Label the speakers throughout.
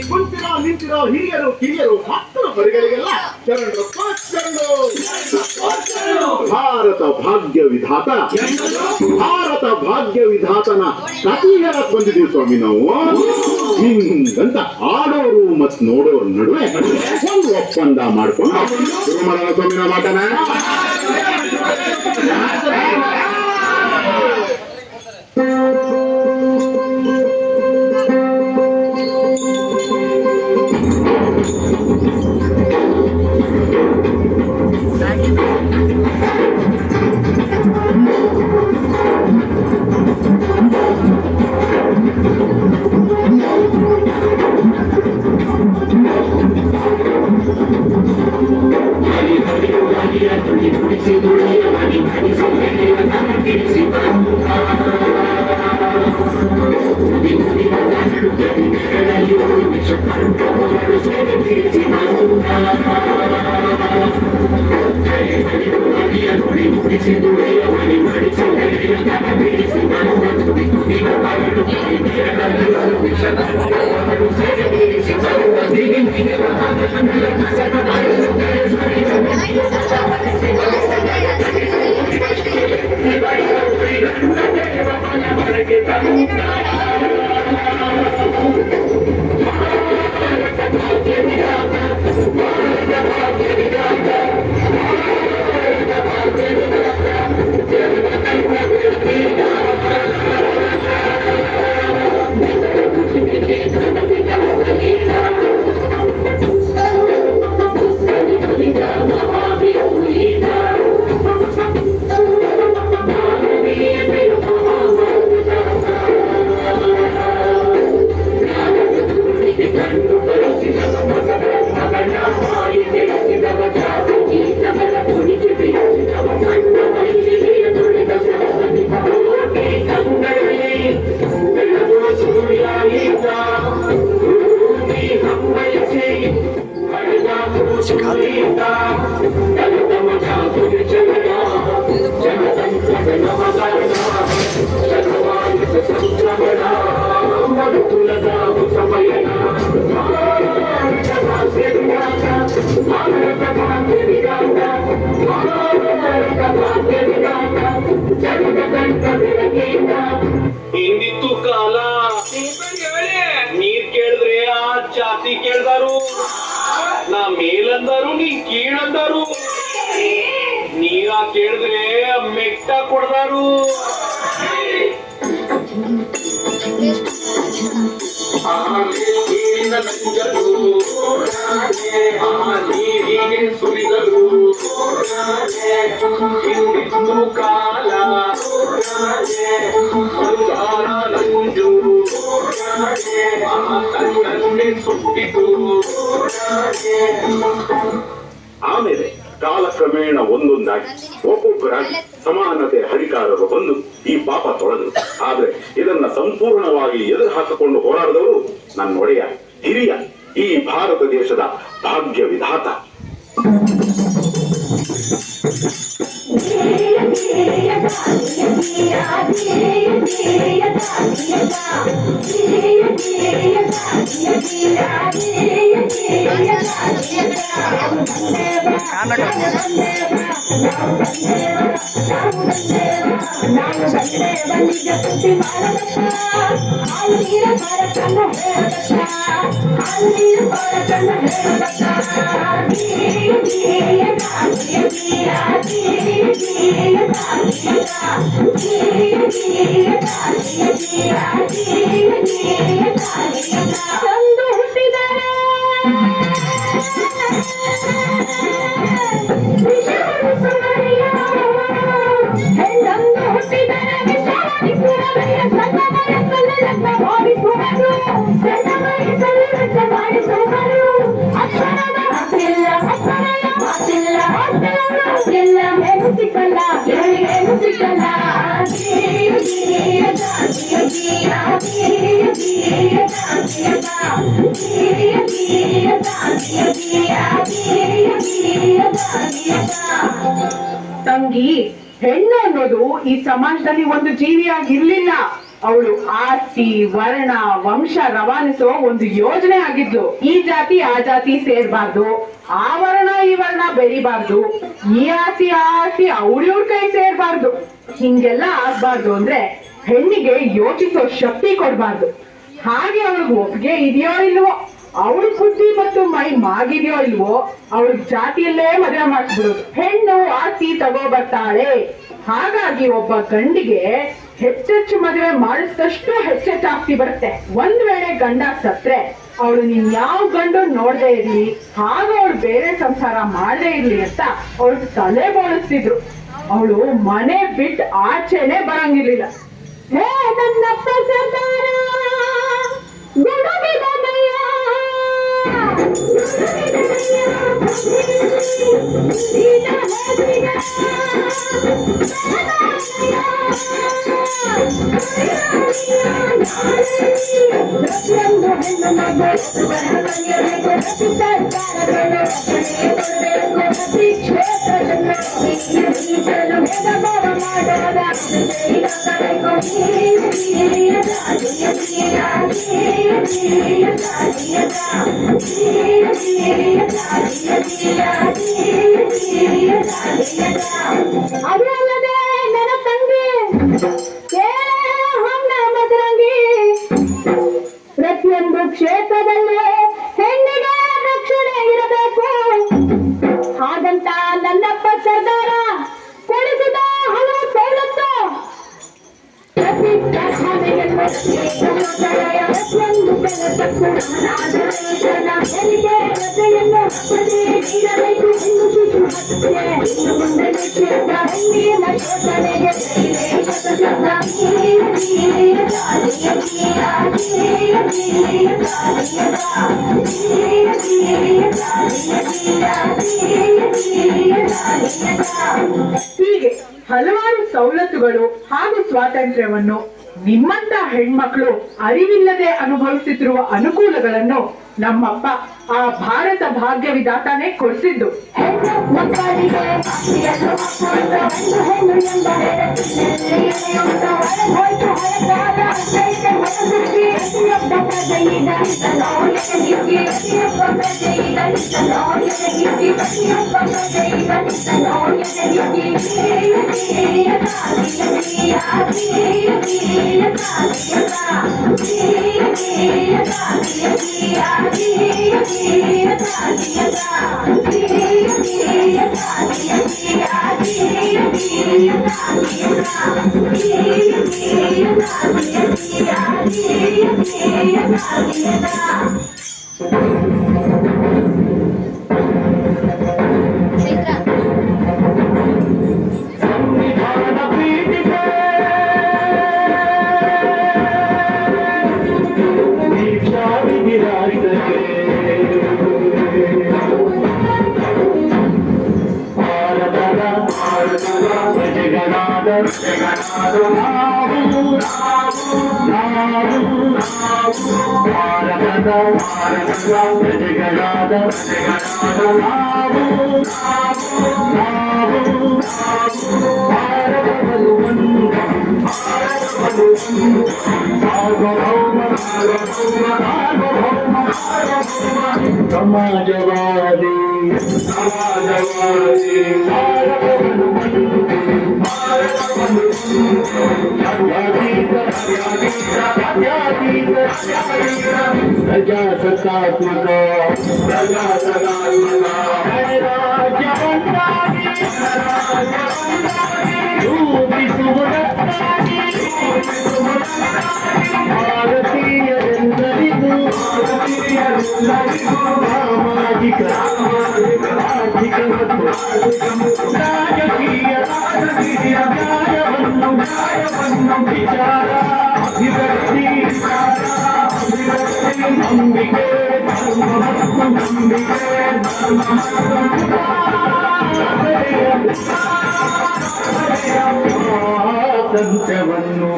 Speaker 1: ಕುಂತಿರೋ ನಿಂತಿರೋ ಹಿರಿಯರು ಕಿರಿಯರು ಮಕ್ಕಳು ಮರಿಗಳಿಗೆಲ್ಲ ಶರಣರು ಭಾರತ ಭಾಗ್ಯ ವಿಧಾತ ಭಾರತ ಭಾಗ್ಯ ವಿಧಾತನ ಕಥೆ ಹೇಳಕ್ ಬಂದಿದ್ದೀವಿ ಸ್ವಾಮಿ ನಾವು. ಹಿಂಗಂತ ಆಡೋರು ಮತ್ ನೋಡೋರ್ ನಡುವೆ ಒಂದು ಒಪ್ಪಂದ ಮಾಡ್ಕೊಂಡು ಶುರು ಮಾಡೋಣ ಸ್ವಾಮಿನ ಮಾತನ.
Speaker 2: ಹಿಂದಿತ್ತು ಕಾಲ ನೀರ್ ಕೇಳಿದ್ರೆ ಆ ಜಾತಿ ಕೇಳ್ದಾರು, ನಾ ಮೇಲಂದರು ನೀ ಕೀಳಂದರು, ನೀರ ಕೇಳಿದ್ರೆ ಮೆಟ್ಟ ಕೊಡ್ದಾರು.
Speaker 1: ಸುರಿದರು ಹಿಂದಿತ್ತು ಕಾಲ ನಂಜು ಸುಟ್ಟಿತು. ಆಮೇಲೆ ಕಾಲಕ್ರಮೇಣ ಒಂದೊಂದಾಗಿ ಒಬ್ಬೊಬ್ಬರಾಗಿ ಸಮಾನತೆ ಹರಿಕಾರರು ಬಂದು ಈ ಪಾಪ ತೊಳೆದರು. ಆದ್ರೆ ಇದನ್ನ ಸಂಪೂರ್ಣವಾಗಿ ಎದುರು ಹಾಕಿಕೊಂಡು ಹೋರಾಡಿದವರು ನನ್ನ ಒಡೆಯ ಹಿರಿಯ ಈ ಭಾರತ ದೇಶದ ಭಾಗ್ಯ ವಿಧಾತ.
Speaker 3: ತಂಗಿ, ಹೆಣ್ಣು ಅನ್ನೋದು ಈ ಸಮಾಜದಲ್ಲಿ ಒಂದು ಜೀವಿಯಾಗಿರ್ಲಿಲ್ಲ. ಅವಳು ಆಸ್ತಿ, ವರ್ಣ, ವಂಶ ರವಾನಿಸೋ ಒಂದು ಯೋಜನೆ ಆಗಿದ್ಲು. ಈ ಜಾತಿ ಆ ಜಾತಿ ಸೇರ್ಬಾರ್ದು, ಆ ವರ್ಣ ಈ ವರ್ಣ ಬೆರಿಬಾರ್ದು, ಈ ಆಸ್ತಿ ಆ ಆಸ್ತಿ ಅವ್ರಿವ್ರ ಕೈ ಸೇರ್ಬಾರ್ದು. ಹಿಂಗೆಲ್ಲ ಆಗ್ಬಾರ್ದು ಅಂದ್ರೆ ಹೆಣ್ಣಿಗೆ ಯೋಚಿಸೋ ಶಕ್ತಿ ಕೊಡ್ಬಾರ್ದು. ಹಾಗೆ ಅವಳಿಗೆ ಒಪ್ಪಿಗೆ ಇದೆಯೋ ಇಲ್ವೋ, ಅವಳ ಬುದ್ಧಿ ಮತ್ತು ಮೈ ಮಾಗಿದೆಯೋ ಇಲ್ವೋ, ಅವಳ ಜಾತಿಯಲ್ಲೇ ಮದುವೆ ಮಾಡಿಸ್ಬಿಡೋದು. ಹೆಣ್ಣು ಆಸ್ತಿ ತಗೋ ಬರ್ತಾಳೆ. ಹಾಗಾಗಿ ಒಬ್ಬ ಗಂಡಿಗೆ ಹೆಚ್ಚೆಚ್ಚು ಮದುವೆ ಮಾಡಿಸಿದಷ್ಟು ಹೆಚ್ಚೆಚ್ಚು ಆಸ್ತಿ ಬರುತ್ತೆ. ಒಂದ್ ವೇಳೆ ಗಂಡ ಸತ್ರೆ ಅವಳು ನೀನ್ ಯಾವ ಗಂಡು ನೋಡದೆ ಇರ್ಲಿ, ಹಾಗ ಅವಳು ಬೇರೆ ಸಂಸಾರ ಮಾಡದೇ ಇರ್ಲಿ ಅಂತ ಅವಳು ತಲೆ ಬೋಳಿಸ್ತಿದ್ರು. ಅವಳು ಮನೆ ಬಿಟ್ಟು ಆಚೆನೆ ಬರಂಗಿರ್ಲಿಲ್ಲ. ಹೇ ನನ್ನಪ್ಪ ಸರ್ದಾರ ಅದು ಅಲ್ಲದೆ ನನ್ನ ತಂಗಿ ಮದರಂಗಿ, ಪ್ರತಿಯೊಂದು ಕ್ಷೇತ್ರದಲ್ಲೂ ಹೆಣ್ಣಿಗೆ ರಕ್ಷಣೆ ಇರಬೇಕು. ಹಾಗಂತ ನನ್ನಪ್ಪ ಸರ್ದಾರ ಕೊಡಿಸಿದ ಹಲವು ಸವಲತ್ತು ಪ್ರತಿ ಕಾರ್ಖಾನೆಯನ್ನು ಪ್ರತಿಯೊಂದು ಕೆಲಸಕ್ಕೂ ಹೆರಿಗೆ ರಜೆಯನ್ನು ನೀಡಬೇಕು ಎಂದು ಶಿಶು ಹತ್ಯೆ ಇನ್ನು ಮುಂದೆ ನಿಶ್ಚಿತ ಹೆಣ್ಣಿನ ಶೋಷಣೆಗೆ ಹೀಗೆ ಹಲವಾರು ಸವಲತ್ತುಗಳು ಹಾಗೂ ಸ್ವಾತಂತ್ರ್ಯವನ್ನು ನಿಮ್ಮಂತ ಹೆಣ್ಮಕ್ಳು ಅರಿವಿಲ್ಲದೆ ಅನುಭವಿಸುತ್ತಿರುವ ಅನುಕೂಲಗಳನ್ನು ನಮ್ಮಪ್ಪ ಆ ಭಾರತ ಭಾಗ್ಯ ವಿಧಾತಾನೇ ಕೊಡಿಸಿದ್ದು. ಮಕ್ಕಳಿಗೆ
Speaker 4: ಸಮಾಜವಾದಿ ಪ್ರಜಾಸತ್ತಾತ್ಮಕ ಭಾರತೀಯರೆಲ್ಲರಿಗೂ ಸಾಮಾಜಿಕ ಆರ್ಥಿಕ ಮತ್ತು ರಾಜಕೀಯ ನ್ಯಾಯವನ್ನು ವಿಚಾರ ಅಭಿವ್ಯಕ್ತಿ ನಂಬಿಕೆ ಧರ್ಮ ಮತ್ತು ನಂಬಿಕೆ ಸ್ವಾತಂತ್ರ್ಯವನ್ನು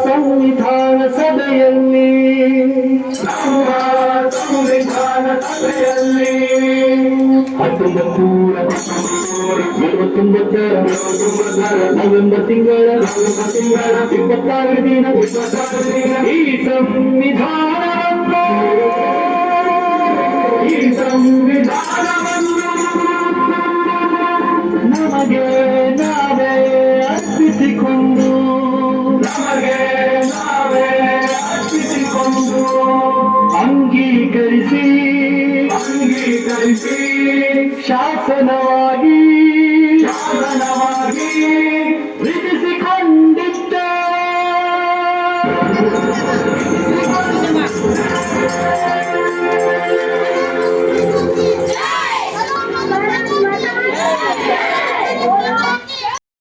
Speaker 4: ಸಂವಿಧಾನ ಸಭೆಯಲ್ಲಿ 1949 ನವೆಂಬರ್ ತಿಂಗಳ 26 ದಿನ ಈ ಸಂವಿಧಾನವನ್ನು ನಮಗೆ ನಾವೇ ಅರ್ಪಿಸಿಕೊಂಡು ಅಂಗೀಕರಿಸಿ ಶಾಸನವಾಗಿ ವಿಧಿಸಿಕೊಂಡಿದ್ದ